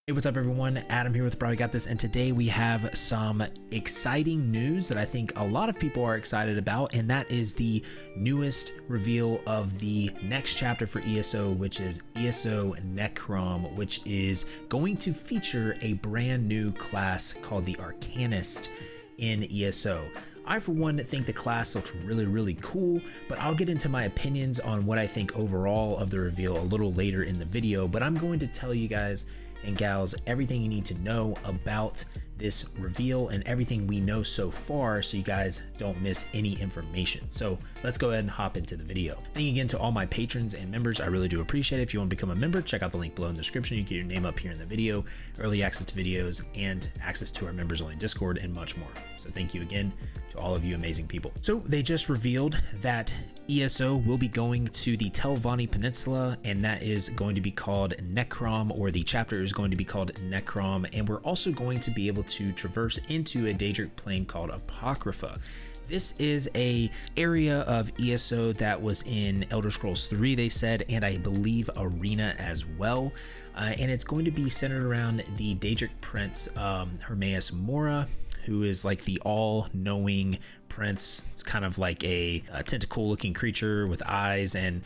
Hey, what's up everyone? Adam here with brahwegotthis, and today we have some exciting news that I think a lot of people are excited about, and that is the newest reveal of the next chapter for ESO, which is ESO Necrom, which is going to feature a brand new class called the Arcanist in ESO. I, for one, think the class looks really cool, but I'll get into my opinions on what I think overall of the reveal a little later in the video, but I'm going to tell you guys and gals everything you need to know about this reveal and everything we know so far, so you guys don't miss any information. So let's go ahead and hop into the video. Thank you again to all my patrons and members. I really do appreciate it. If you want to become a member, check out the link below in the description. You get your name up here in the video, early access to videos, and access to our members only Discord, and much more. So thank you again to all of you amazing people. So they just revealed that ESO will be going to the Telvanni Peninsula, and that is going to be called Necrom, or the chapter is going to be called Necrom, and we're also going to be able to traverse into a Daedric plane called Apocrypha. This is a area of ESO that was in Elder Scrolls 3, they said, and I believe Arena as well. And it's going to be centered around the Daedric prince, Hermaeus Mora, who is like the all-knowing prince. It's kind of like a tentacle looking creature with eyes, and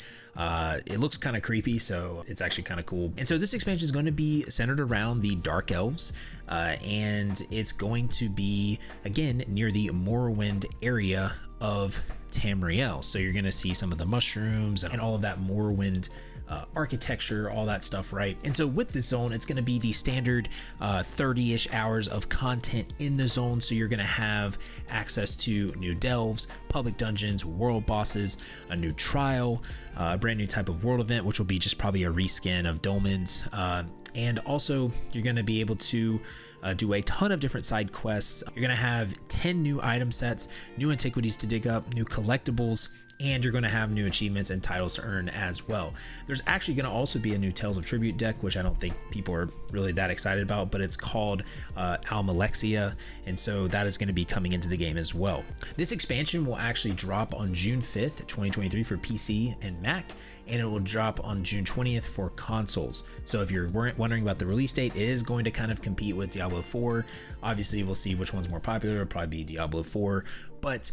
it looks kind of creepy, so it's actually kind of cool. And so this expansion is going to be centered around the Dark Elves, and it's going to be, again, near the Morrowind area of Tamriel. So you're going to see some of the mushrooms and all of that Morrowind architecture, all that stuff, right? And so with this zone, it's going to be the standard 30-ish hours of content in the zone. So you're going to have access to new delves, public dungeons, world bosses, a new trial, a brand new type of world event, which will be just probably a reskin of Dolmen's, and also you're going to be able to do a ton of different side quests. You're going to have 10 new item sets, new antiquities to dig up, new collectibles, and you're going to have new achievements and titles to earn as well. There's actually going to also be a new Tales of Tribute deck, which I don't think people are really that excited about, but it's called Almalexia, and so that is going to be coming into the game as well. This expansion will actually drop on June 5th, 2023 for PC and Mac, and it will drop on June 20th for consoles. So if you're wondering about the release date, it is going to kind of compete with Diablo 4. Obviously, we'll see which one's more popular. It'll probably be Diablo 4, but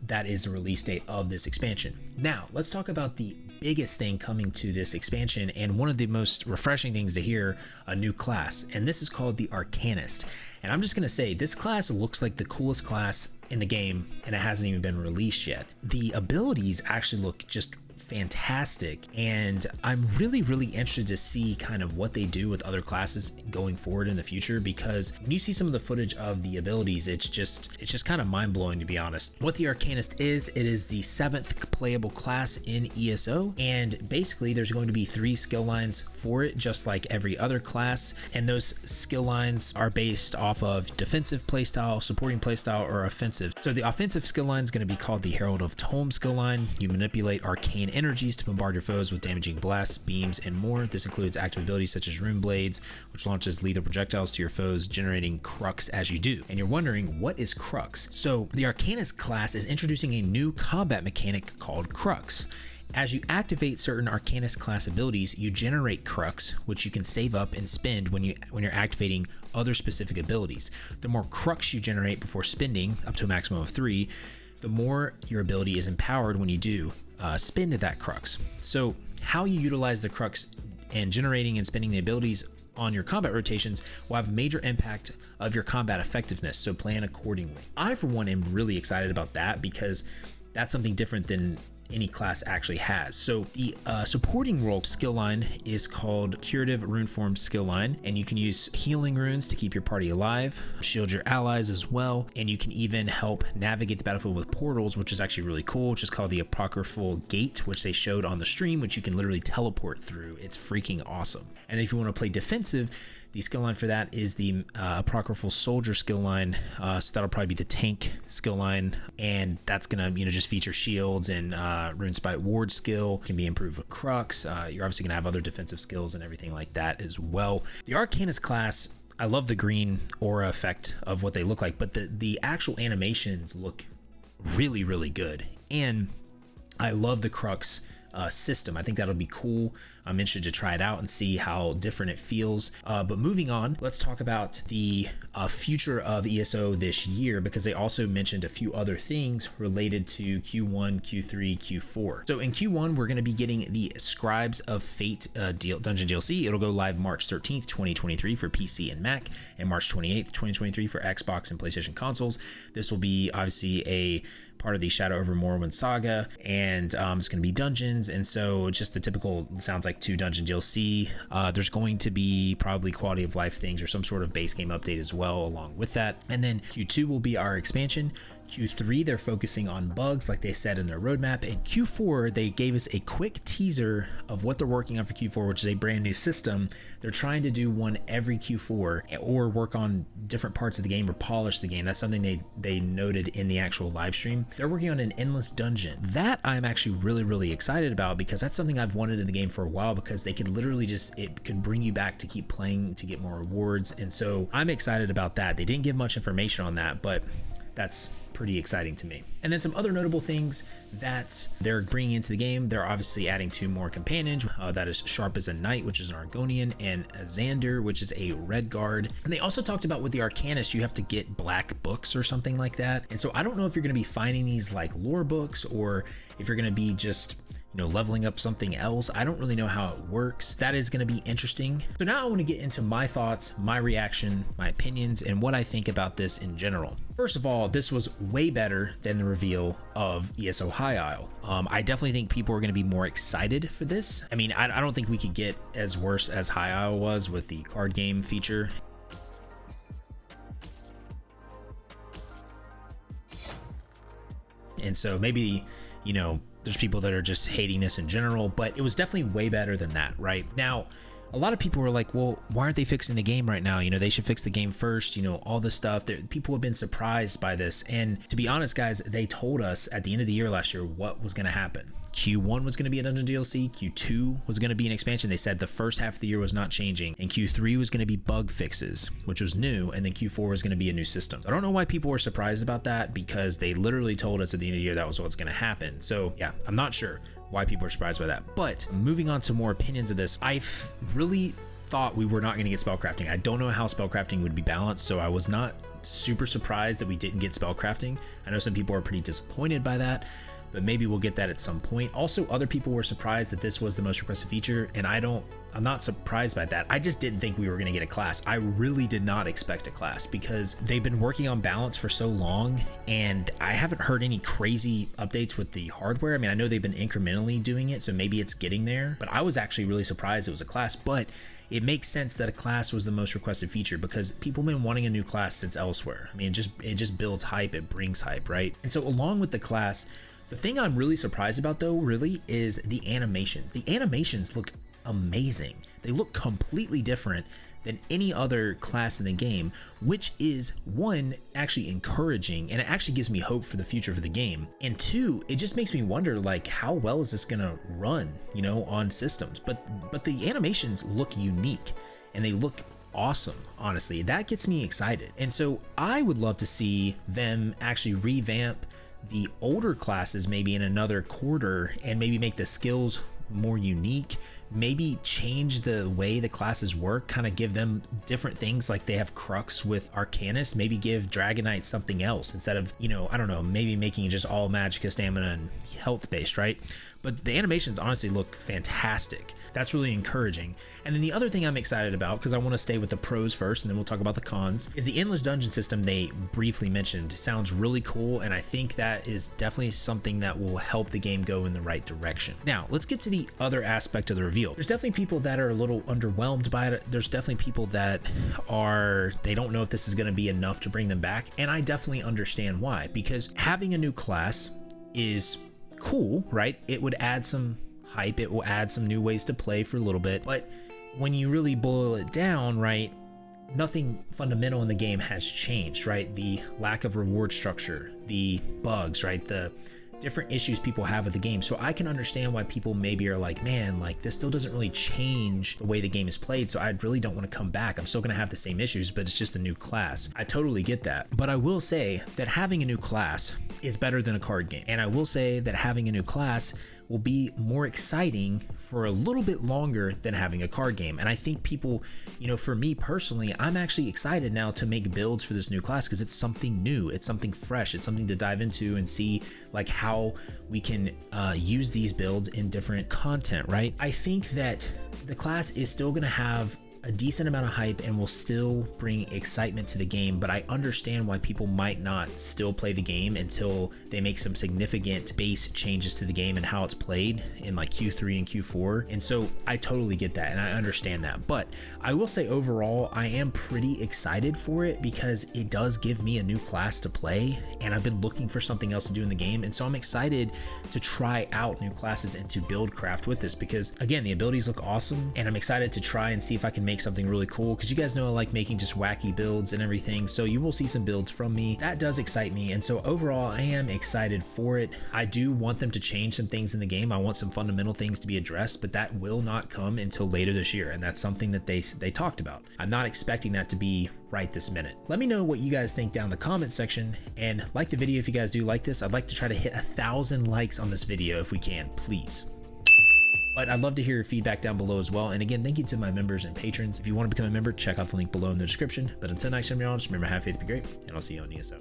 that is the release date of this expansion. Now let's talk about the biggest thing coming to this expansion, and one of the most refreshing things to hear: a new class, and this is called the Arcanist. And I'm just gonna say, this class looks like the coolest class in the game, and it hasn't even been released yet. The abilities actually look just fantastic, and I'm really interested to see kind of what they do with other classes going forward in the future, because when you see some of the footage of the abilities, it's just kind of mind-blowing, to be honest. What the Arcanist is, it is the 7th playable class in ESO, and basically there's going to be 3 skill lines for it, just like every other class, and those skill lines are based off of defensive playstyle, supporting playstyle, or offensive. So the offensive skill line is going to be called the Herald of Tome skill line. You manipulate arcane energies to bombard your foes with damaging blasts, beams, and more. This includes active abilities such as Rune Blades, which launches lethal projectiles to your foes, generating crux as you do. And you're wondering, what is crux? So the Arcanist class is introducing a new combat mechanic called crux. As you activate certain Arcanist class abilities, you generate crux, which you can save up and spend when you're activating other specific abilities. The more crux you generate before spending, up to a maximum of 3, the more your ability is empowered when you do spend that crux. So how you utilize the crux and generating and spending the abilities on your combat rotations will have a major impact of your combat effectiveness, so plan accordingly. I, for one, am really excited about that, because that's something different than any class actually has. So the supporting role skill line is called Curative Runeform skill line, and you can use healing runes to keep your party alive, shield your allies as well, and you can even help navigate the battlefield with portals, which is actually really cool, which is called the Apocryphal Gate, which they showed on the stream, which you can literally teleport through. It's freaking awesome. And if you want to play defensive, the skill line for that is the Apocryphal Soldier skill line, so that'll probably be the tank skill line, and that's gonna just feature shields, and Runespite Ward skill can be improved with crux. You're obviously gonna have other defensive skills and everything like that as well. The Arcanist class, I love the green aura effect of what they look like, but the actual animations look really good, and I love the crux system. I think that'll be cool. I'm interested to try it out and see how different it feels. But moving on, let's talk about the future of ESO this year, because they also mentioned a few other things related to Q1, Q3, Q4. So in Q1, we're going to be getting the Scribes of Fate dungeon DLC. It'll go live March 13th, 2023 for PC and Mac, and March 28th, 2023 for Xbox and PlayStation consoles. This will be obviously a part of the Shadow over Morrowind saga, and it's going to be dungeons, and so just the typical, sounds like 2 dungeon DLC. There's going to be probably quality of life things or some sort of base game update as well along with that. And then Q2 will be our expansion. Q3, they're focusing on bugs like they said in their roadmap. And Q4, they gave us a quick teaser of what they're working on for Q4, which is a brand new system. They're trying to do one every Q4 or work on different parts of the game or polish the game. That's something they noted in the actual live stream. They're working on an endless dungeon. That I'm actually really excited about, because that's something I've wanted in the game for a while, because they could literally it could bring you back to keep playing to get more rewards. And so I'm excited about that. They didn't give much information on that, but that's pretty exciting to me. And then some other notable things that they're bringing into the game. They're obviously adding 2 more companions. That is Sharp as a Knight, which is an Argonian, and Xander, which is a Red Guard. And they also talked about with the Arcanist, you have to get black books or something like that. And so I don't know if you're going to be finding these like lore books, or if you're going to be just leveling up something else. I don't really know how it works. That is going to be interesting. So now I want to get into my thoughts, my reaction, my opinions, and what I think about this in general. First of all, this was way better than the reveal of ESO High Isle. I definitely think people are going to be more excited for this. I mean, I don't think we could get as worse as High Isle was with the card game feature. And so maybe, there's people that are just hating this in general, but it was definitely way better than that, right? Now, a lot of people were like, well, why aren't they fixing the game right now? They should fix the game first, all this stuff. People have been surprised by this. And to be honest, guys, they told us at the end of the year last year what was going to happen. Q1 was going to be a dungeon DLC. Q2 was going to be an expansion. They said the first half of the year was not changing, and Q3 was going to be bug fixes, which was new, and then Q4 was going to be a new system. I don't know why people were surprised about that, because they literally told us at the end of the year that was what's going to happen. So yeah, I'm not sure why people are surprised by that. But moving on to more opinions of this, I really thought we were not going to get spellcrafting. I don't know how spellcrafting would be balanced, so I was not super surprised that we didn't get spellcrafting. I know some people are pretty disappointed by that, but maybe we'll get that at some point. Also, other people were surprised that this was the most requested feature, and I'm not surprised by that. I just didn't think we were going to get a class. I really did not expect a class, because they've been working on balance for so long, and I haven't heard any crazy updates with the hardware. I mean, I know they've been incrementally doing it, so maybe it's getting there, but I was actually really surprised it was a class. But it makes sense that a class was the most requested feature, because people have been wanting a new class since Elsewhere. I mean, it just builds hype, it brings hype, right? And so along with the class, the thing I'm really surprised about, though, really, is the animations. The animations look amazing. They look completely different than any other class in the game, which is, one, actually encouraging, and it actually gives me hope for the future for the game. And two, it just makes me wonder, like, how well is this gonna run, on systems? But the animations look unique, and they look awesome. Honestly, that gets me excited. And so I would love to see them actually revamp the older classes maybe in another quarter, and maybe make the skills more unique, maybe change the way the classes work, kind of give them different things. Like they have Crux with Arcanist, maybe give Dragonite something else instead of, I don't know, maybe making it just all Magicka, stamina, and health based, right? But the animations honestly look fantastic. That's really encouraging. And then the other thing I'm excited about, because I want to stay with the pros first and then we'll talk about the cons, is the endless dungeon system they briefly mentioned. Sounds really cool, and I think that is definitely something that will help the game go in the right direction. Now, let's get to the other aspect of the reveal. There's definitely people that are a little underwhelmed by it. There's definitely people that they don't know if this is going to be enough to bring them back, and I definitely understand why, because having a new class is cool, right? It would add some hype, it will add some new ways to play for a little bit, but when you really boil it down, right, nothing fundamental in the game has changed, right? The lack of reward structure, the bugs, right, the different issues people have with the game. So I can understand why people maybe are like, man, like this still doesn't really change the way the game is played, so I really don't want to come back. I'm still going to have the same issues, but it's just a new class. I totally get that. But I will say that having a new class is better than a card game. And I will say that having a new class will be more exciting for a little bit longer than having a card game. And I think people, you know, for me personally, I'm actually excited now to make builds for this new class because it's something new, it's something fresh, it's something to dive into and see like how we can use these builds in different content, right? I think that the class is still going to have a decent amount of hype and will still bring excitement to the game, but I understand why people might not still play the game until they make some significant base changes to the game and how it's played in like Q3 and Q4. And so I totally get that and I understand that, but I will say overall I am pretty excited for it because it does give me a new class to play and I've been looking for something else to do in the game. And so I'm excited to try out new classes and to build craft with this because again, the abilities look awesome and I'm excited to try and see if I can make something really cool because you guys know I like making just wacky builds and everything, so you will see some builds from me. That does excite me, and so overall I am excited for it. I do want them to change some things in the game. I want some fundamental things to be addressed, but that will not come until later this year, and that's something that they talked about. I'm not expecting that to be right this minute. Let me know what you guys think down in the comment section, and like the video if you guys do like this. I'd like to try to hit 1,000 likes on this video if we can, please. But I'd love to hear your feedback down below as well. And again, thank you to my members and patrons. If you want to become a member, check out the link below in the description. But until next time, y'all, just remember, have faith, be great, and I'll see you on ESO.